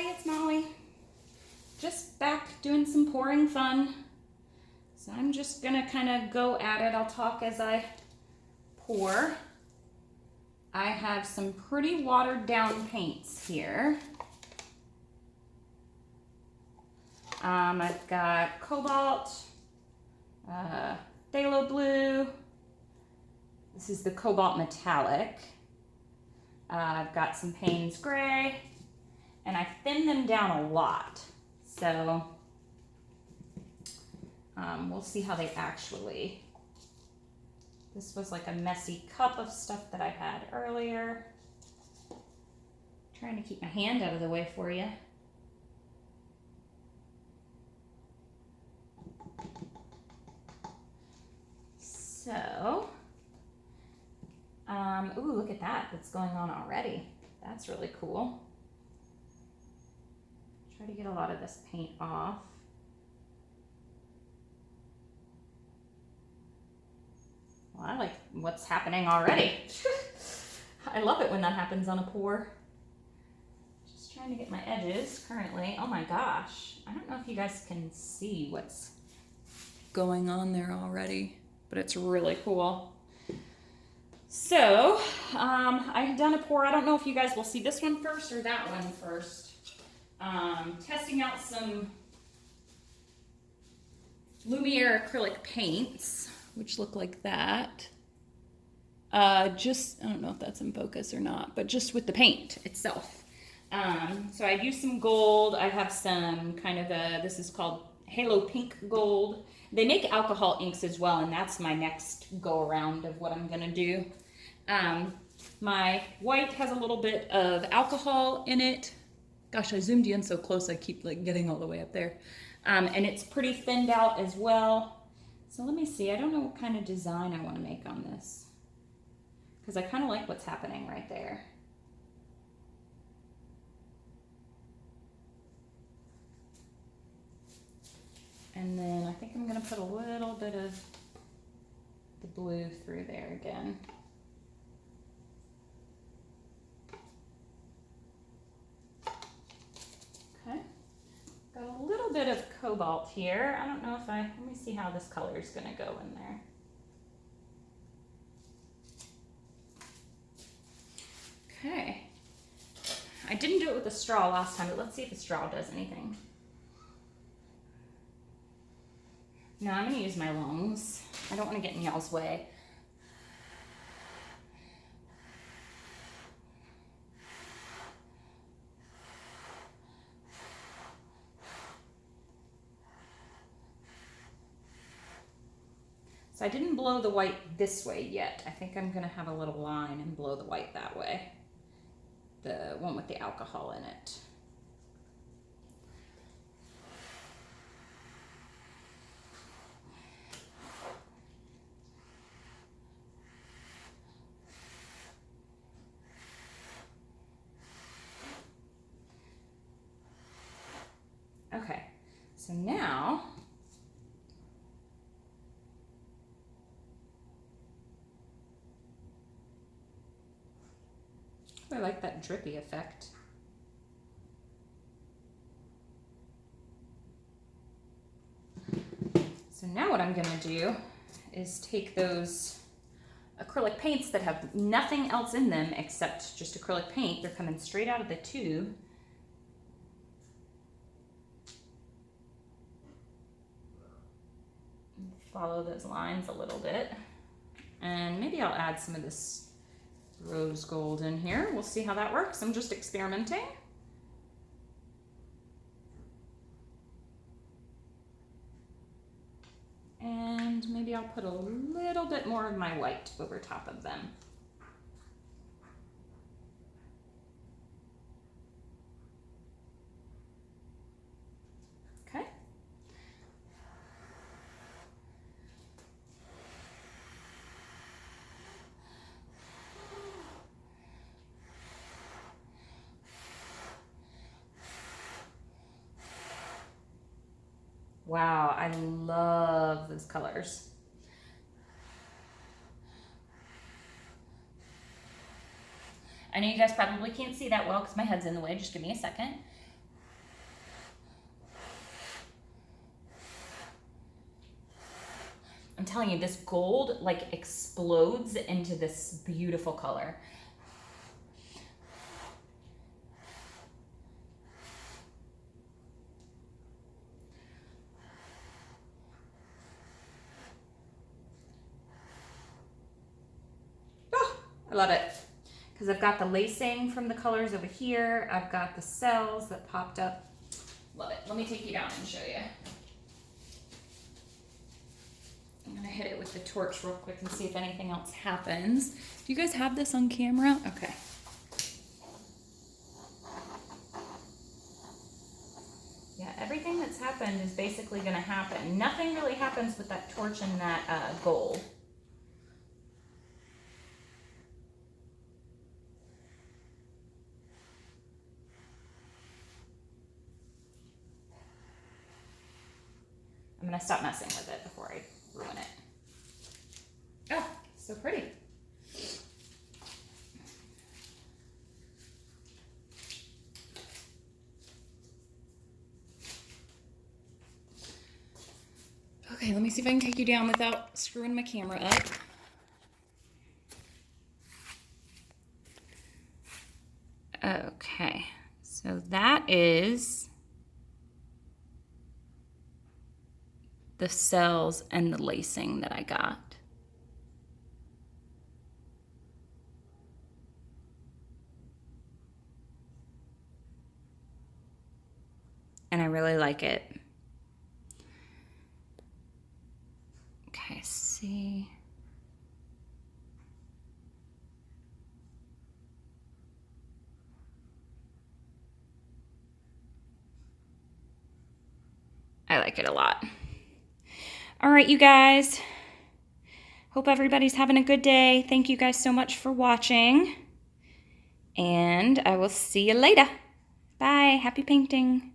Hi, it's Molly. Just back doing some pouring fun. So I'm just gonna kind of go at it. I'll talk as I pour. I have some pretty watered down paints here. I've got cobalt, phthalo blue. This is the cobalt metallic. I've got some Paynes gray, and I thinned them down a lot. So we'll see how they actually. This was like a messy cup of stuff that I had earlier. Trying to keep my hand out of the way for you. So, ooh, look at that. What's going on already? That's really cool. Try to get a lot of this paint off. Well, I like what's happening already. I love it when that happens on a pour. Just trying to get my edges currently. Oh my gosh. I don't know if you guys can see what's going on there already, but it's really cool. So, I had done a pour. I don't know if you guys will see this one first or that one first. Testing out some Lumiere acrylic paints, which look like that. I don't know if that's in focus or not, but just with the paint itself. So I used some gold. I have some kind of this is called Halo Pink Gold. They make alcohol inks as well, and that's my next go around of what I'm gonna do. My white has a little bit of alcohol in it. Gosh, I zoomed you in so close, I keep like getting all the way up there. And it's pretty thinned out as well. So let me see, I don't know what kind of design I want to make on this, because I kind of like what's happening right there. And then I think I'm going to put a little bit of the blue through there again. Okay. Got a little bit of cobalt here. I don't know if let me see how this color is going to go in there. Okay. I didn't do it with a straw last time, but let's see if a straw does anything. No, I'm going to use my lungs. I don't want to get in y'all's way. So I didn't blow the white this way yet. I think I'm going to have a little line and blow the white that way. The one with the alcohol in it. Okay, so now I like that drippy effect. So now what I'm gonna do is take those acrylic paints that have nothing else in them except just acrylic paint. They're coming straight out of the tube. Follow those lines a little bit. And maybe I'll add some of this rose gold in here. We'll see how that works. I'm just experimenting. And maybe I'll put a little bit more of my white over top of them. Okay. Wow, I love those colors. I know you guys probably can't see that well because my head's in the way. Just give me a second. I'm telling you, this gold like explodes into this beautiful color. Oh, I love it. Because I've got the lacing from the colors over here. I've got the cells that popped up. Love it. Let me take you down and show you. I'm gonna hit it with the torch real quick and see if anything else happens. Do you guys have this on camera? Okay. Yeah, everything that's happened is basically gonna happen. Nothing really happens with that torch and that gold. I'm gonna stop messing with it before I ruin it. Oh, so pretty. Okay, let me see if I can take you down without screwing my camera up. Okay, so that is the cells and the lacing that I got. And I really like it. Okay, see. I like it a lot. All right, you guys. Hope everybody's having a good day. Thank you guys so much for watching. And I will see you later. Bye. Happy painting.